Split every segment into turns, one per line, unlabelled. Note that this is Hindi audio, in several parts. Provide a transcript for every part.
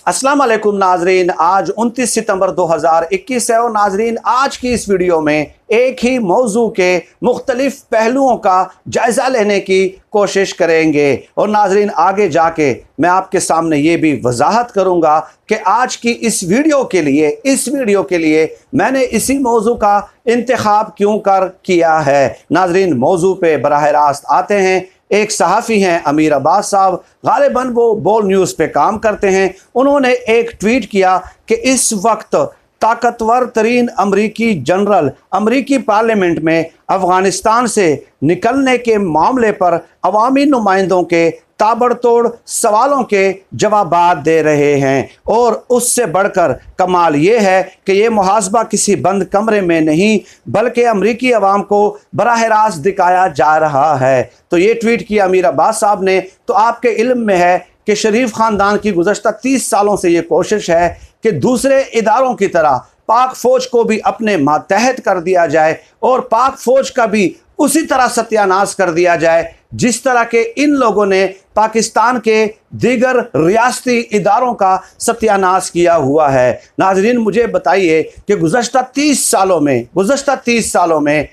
अस्सलाम वालेकुम नाजरीन, आज 29 सितंबर 2021 है और नाजरीन आज की इस वीडियो में एक ही मौजू के मुख्तलिफ पहलुओं का जायज़ा लेने की कोशिश करेंगे। और नाजरीन आगे जाके मैं आपके सामने ये भी वजाहत करूँगा कि आज की इस वीडियो के लिए मैंने इसी मौजू का इंतखाब क्यों किया है। नाजरीन मौजू पे बराह रास्त आते हैं। एक सहाफ़ी हैं अमीर अब्बास साहब, गालिबन वो बोल न्यूज़ पे काम करते हैं। उन्होंने एक ट्वीट किया कि इस वक्त ताकतवर तरीन अमरीकी जनरल अमरीकी पार्लियामेंट में अफ़गानिस्तान से निकलने के मामले पर अवामी नुमाइंदों के ताबड़तोड़ सवालों के जवाबात दे रहे हैं। और उससे बढ़कर कमाल ये है कि ये मुहासबा किसी बंद कमरे में नहीं बल्कि अमरीकी अवाम को बराह रास्त दिखाया जा रहा है। तो ये ट्वीट किया अमीर अब्बास साहब ने। तो आपके इल्म में है कि शरीफ ख़ानदान की गुज़श्ता 30 सालों से ये कोशिश है कि दूसरे इदारों की तरह पाक फ़ौज को भी अपने मातहत कर दिया जाए और पाक फ़ौज का भी उसी तरह सत्यानाश कर दिया जाए जिस तरह के इन लोगों ने पाकिस्तान के दीगर रियासती इदारों का सत्यानाश किया हुआ है। नाजरीन मुझे बताइए कि गुज़श्ता 30 सालों में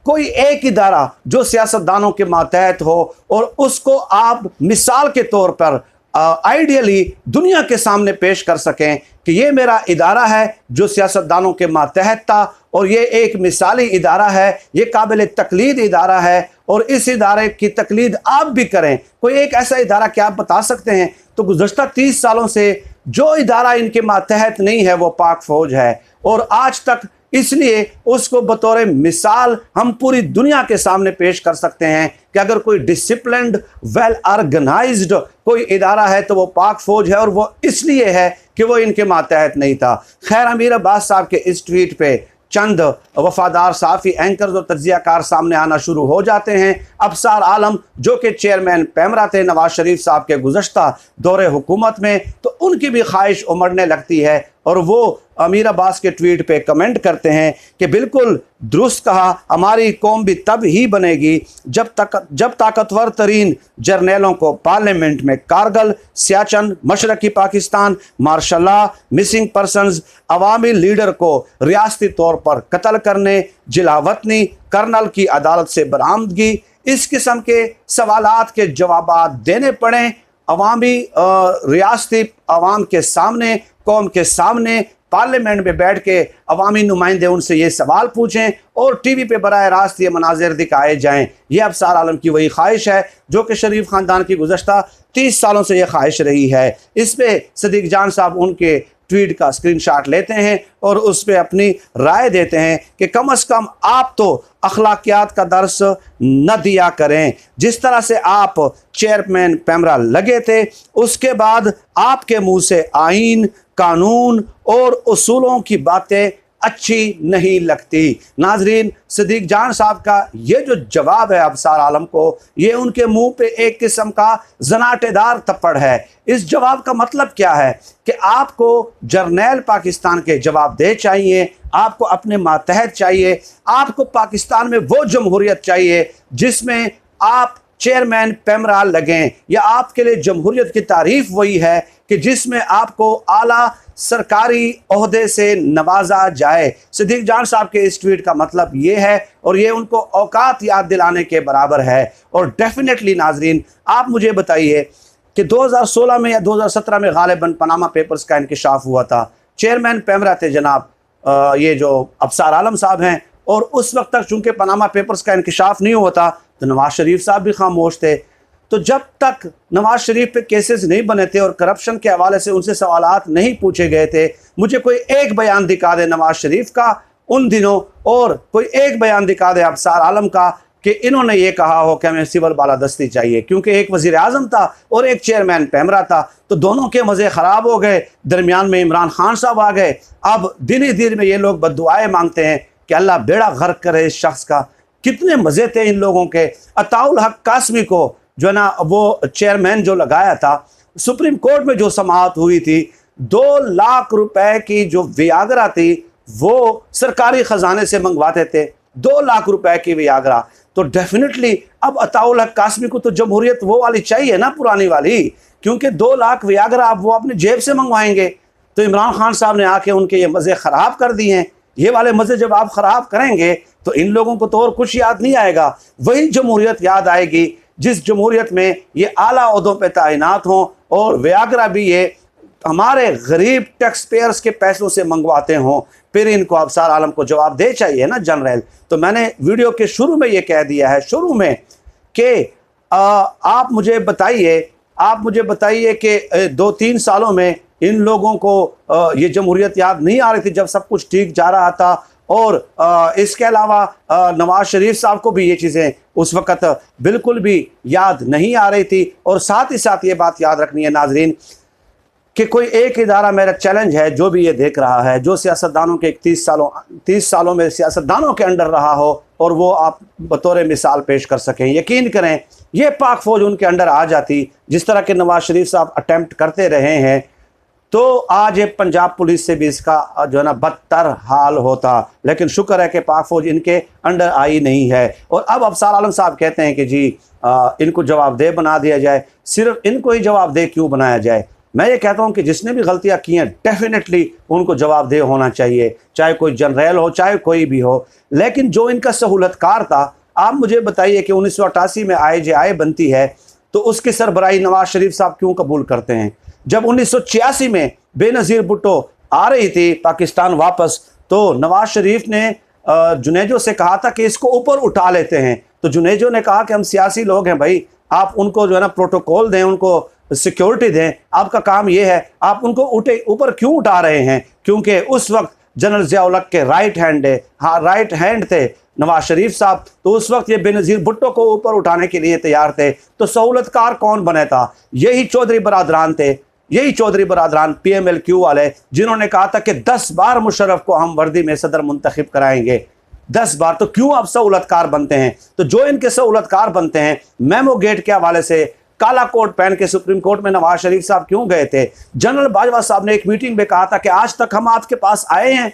कोई एक इदारा जो सियासतदानों के मातहत हो और उसको आप मिसाल के तौर पर आइडियली दुनिया के सामने पेश कर सकें कि ये मेरा इदारा है जो सियासतदानों के मातहत था और ये एक मिसाली इदारा है, ये काबिल तकलीद इदारा है और इस इदारे की तकलीद आप भी करें। कोई एक ऐसा इदारा क्या आप बता सकते हैं? तो गुज़श्ता 30 सालों से जो इदारा इनके मातहत नहीं है वो पाक फ़ौज है और आज तक इसलिए उसको बतौर मिसाल हम पूरी दुनिया के सामने पेश कर सकते हैं कि अगर कोई डिसिप्लिन्ड वेल ऑर्गेनाइज्ड कोई इदारा है तो वो पाक फ़ौज है और वो इसलिए है कि वो इनके मातहत नहीं था। खैर अमीर अब्बास साहब के इस ट्वीट पे चंद वफादार साफ़ी एंकर्स और तज्जियाकार सामने आना शुरू हो जाते हैं। अबसार आलम जो कि चेयरमैन पैमरा थे नवाज शरीफ साहब के गुज़श्ता दौरे हुकूमत में, तो उनकी भी ख्वाहिश उमड़ने लगती है और वो अमीर अब्बास के ट्वीट पे कमेंट करते हैं कि बिल्कुल दुरुस्त कहा, हमारी कौम भी तब ही बनेगी जब ताकतवर तरीन जर्नेलों को पार्लियामेंट में कारगिल, सियाचन, मशरकी Pakistan, martial law, missing persons, अवामी लीडर को रियासती तौर पर कत्ल करने, जिलावतनी, कर्नल की अदालत से बरामदगी, इस किस्म के सवालात के जवाबात देने पड़ें अवामी रियासती अवाम के सामने, कौम के सामने, पार्लियामेंट में बैठ के अवामी नुमाइंदे उनसे ये सवाल पूछें और टीवी पे बराह रास्त ये मनाजिर दिखाए जाएं। ये अबसार आलम की वही ख्वाहिश है जो कि शरीफ ख़ानदान की गुज़श्ता 30 सालों से ये ख्वाहिश रही है। इस पर सिद्दीक जान साहब उनके ट्वीट का स्क्रीनशॉट लेते हैं और उस पर अपनी राय देते हैं कि कम से कम आप तो अखलाकियात का दर्स न दिया करें। जिस तरह से आप चेयरमैन पैमरा लगे थे उसके बाद आपके मुंह से आईन, कानून और उसूलों की बातें अच्छी नहीं लगती। नाजरीन सिद्दीक जान साहब का ये जो जवाब है अबसार आलम को, ये उनके मुंह पे एक किस्म का जनाटेदार थप्पड़ है। इस जवाब का मतलब क्या है कि आपको जर्नैल पाकिस्तान के जवाबदेह चाहिए, आपको अपने मातहत चाहिए, आपको पाकिस्तान में वो जमहूरियत चाहिए जिसमें आप चेयरमैन पैमरा लगें, या आपके लिए जमहूरियत की तारीफ वही है कि जिसमें आपको आला सरकारी ओहदे से नवाजा जाए। सिद्दीक जान साहब के इस ट्वीट का मतलब ये है और ये उनको औकात याद दिलाने के बराबर है। और डेफिनेटली नाजरीन आप मुझे बताइए कि 2016 में या 2017 में गालिबन पनामा पेपर्स का इंकशाफ हुआ था, चेयरमैन पैमरा थे जनाब ये जो अबसार आलम साहब हैं, और उस वक्त तक चूँकि पनामा पेपर्स का इंकशाफ नहीं हुआ था तो नवाज शरीफ साहब भी खामोश थे। तो जब तक नवाज शरीफ पे केसेस नहीं बने थे और करप्शन के हवाले से उनसे सवालात नहीं पूछे गए थे, मुझे कोई एक बयान दिखा दे नवाज शरीफ का उन दिनों और कोई एक बयान दिखा दे अबसार आलम का कि इन्होंने ये कहा हो कि हमें सिविल बालादस्ती चाहिए, क्योंकि एक वज़ीर आज़म था और एक चेयरमैन पैमरा था, तो दोनों के मज़े ख़राब हो गए। दरमियान में इमरान खान साहब आ गए। अब दिन ही दिन में ये लोग बद्दुआएं मांगते हैं कि अल्लाह बेड़ा गर्क करे इस शख्स का। कितने मज़े थे इन लोगों के। अताउल हक कासमी को जो है ना वो चेयरमैन जो लगाया था, सुप्रीम कोर्ट में जो समाअत हुई थी, 2 लाख रुपए की जो वियागरा थी वो सरकारी ख़जाने से मंगवाते थे, 2 लाख रुपए की वियागरा। तो डेफिनेटली अब अताउल हक कासमी को तो जमहूरियत वो वाली चाहिए ना, पुरानी वाली, क्योंकि 2 लाख वियाग्रा आप वो अपनी जेब से मंगवाएंगे। तो इमरान खान साहब ने आके उनके ये मज़े ख़राब कर दिए हैं। ये वाले मज़े जब आप ख़राब करेंगे तो इन लोगों को तो और कुछ याद नहीं आएगा, वही जमहूरियत याद आएगी जिस जमहूरियत में ये आला ओहदों पे तैनात हों और वियाग्रा भी ये हमारे गरीब टैक्स पेयर्स के पैसों से मंगवाते हों। फिर इनको अबसार आलम को जवाब दे चाहिए ना जनरल। तो मैंने वीडियो के शुरू में ये कह दिया है, शुरू में, कि आप मुझे बताइए कि 2-3 सालों में इन लोगों को ये जमहूरियत याद नहीं आ रही थी जब सब कुछ ठीक जा रहा था। और इसके अलावा नवाज शरीफ साहब को भी ये चीज़ें उस वक़्त बिल्कुल भी याद नहीं आ रही थी। और साथ ही साथ ये बात याद रखनी है नाजरीन कि कोई एक इदारा, मेरा चैलेंज है जो भी ये देख रहा है, जो सियासतदानों के 30 सालों में सियासतदानों के अंडर रहा हो और वो आप बतौर मिसाल पेश कर सकें, यकीन करें ये पाक फ़ौज उनके अंडर आ जाती जिस तरह के नवाज शरीफ साहब अटेम्प्ट करते रहे हैं, तो आज ये पंजाब पुलिस से भी इसका जो है ना बदतर हाल होता। लेकिन शुक्र है कि पाक फ़ौज इनके अंडर आई नहीं है। और अब अबसार आलम साहब कहते हैं कि जी इनको जवाबदेह बना दिया जाए। सिर्फ इनको ही जवाबदेह क्यों बनाया जाए? मैं ये कहता हूँ कि जिसने भी गलतियाँ की हैं डेफिनेटली उनको जवाबदेह होना चाहिए, चाहे कोई जनरल हो, चाहे कोई भी हो। लेकिन जो इनका सहूलतकार था, आप मुझे बताइए कि 1988 में IJI बनती है तो उसकी सरबराही नवाज शरीफ साहब क्यों कबूल करते हैं? जब 1986 में बेनज़ीर भुट्टो आ रही थी पाकिस्तान वापस, तो नवाज शरीफ ने जुनेजो से कहा था कि इसको ऊपर उठा लेते हैं। तो जुनेजो ने कहा कि हम सियासी लोग हैं भाई, आप उनको जो है ना प्रोटोकॉल दें, उनको सिक्योरिटी दें, आपका काम ये है, आप उनको ऊपर क्यों उठा रहे हैं? क्योंकि उस वक्त जनरल ज़िया-उल-हक के राइट हैंड थे नवाज शरीफ साहब, तो उस वक्त ये बेनज़ीर भुट्टो को ऊपर उठाने के लिए तैयार थे। तो सहूलतकार कौन बने था? यही चौधरी बरादरान थे, यही चौधरी बरादरान PMLQ वाले, जिन्होंने कहा था कि 10 बार मुशर्रफ को हम वर्दी में सदर मुंतखब कराएंगे, 10 बार। तो क्यों अब सहूलतकार बनते हैं? तो जो इनके सहूलतकार बनते हैं, मेमो गेट के हवाले से काला कोट पहन के सुप्रीम कोर्ट में नवाज शरीफ साहब क्यों गए थे? जनरल बाजवा साहब ने एक मीटिंग में कहा था कि आज तक हम आपके पास आए हैं,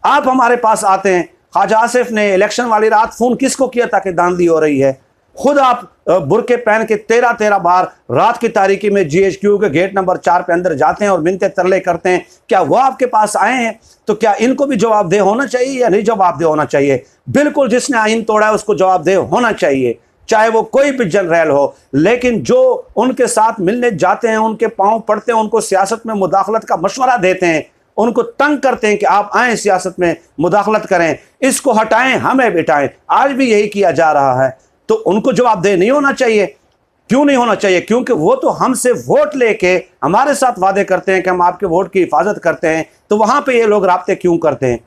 आप हमारे पास आते हैं। ख्वाजा आसिफ ने इलेक्शन वाली रात फ़ोन किसको किया था कि धांधली हो रही है? खुद आप बुरके पहन के 13 बार रात की तारीकी में GHQ के गेट नंबर 4 पे अंदर जाते हैं और मिन्नतें तरले करते हैं। क्या वो आपके पास आए हैं? तो क्या इनको भी जवाबदेह होना चाहिए या नहीं जवाबदेह होना चाहिए? बिल्कुल, जिसने आइन तोड़ा है उसको जवाबदेह होना चाहिए, चाहे वो कोई भी जनरल हो। लेकिन जो उनके साथ मिलने जाते हैं, उनके पांव पड़ते हैं, उनको सियासत में मुदाखलत का मशवरा देते हैं, उनको तंग करते हैं कि आप आएँ सियासत में मुदाखलत करें, इसको हटाएं, हमें बिठाएं, आज भी यही किया जा रहा है। तो उनको जवाबदेह नहीं होना चाहिए। क्यों नहीं होना चाहिए? क्योंकि वो तो हमसे वोट लेके हमारे साथ वादे करते हैं कि हम आपके वोट की हिफाजत करते हैं, तो वहाँ पे ये लोग राब्ते क्यों करते हैं?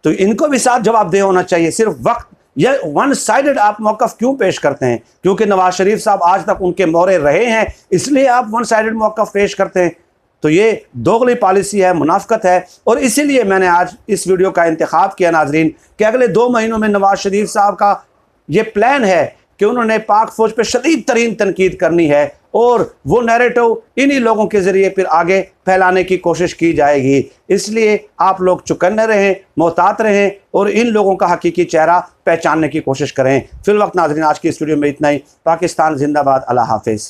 तो इनको भी साथ जवाबदेह होना चाहिए। सिर्फ वक्त या वन साइडेड आप मौक़िफ़ क्यों पेश करते हैं? क्योंकि नवाज शरीफ साहब आज तक उनके मोहरे रहे हैं, इसलिए आप वन साइडेड मौक़िफ़ पेश करते हैं। तो ये दोगली पॉलिसी है, मुनाफ़िकत है। और इसीलिए मैंने आज इस वीडियो का इंतखाब किया नाजरीन कि अगले 2 महीनों में नवाज शरीफ साहब का ये प्लान है कि उन्होंने पाक फ़ौज पे शदीद तरीन तनकीद करनी है और वो नैरेटिव इन्हीं लोगों के ज़रिए फिर आगे फैलाने की कोशिश की जाएगी। इसलिए आप लोग चौकन्ने रहें, मोहतात रहें और इन लोगों का हकीकी चेहरा पहचानने की कोशिश करें। फिल वक्त नाज़रीन, आज की इस वीडियो में इतना ही। पाकिस्तान जिंदाबाद, अल्लाह हाफिज़।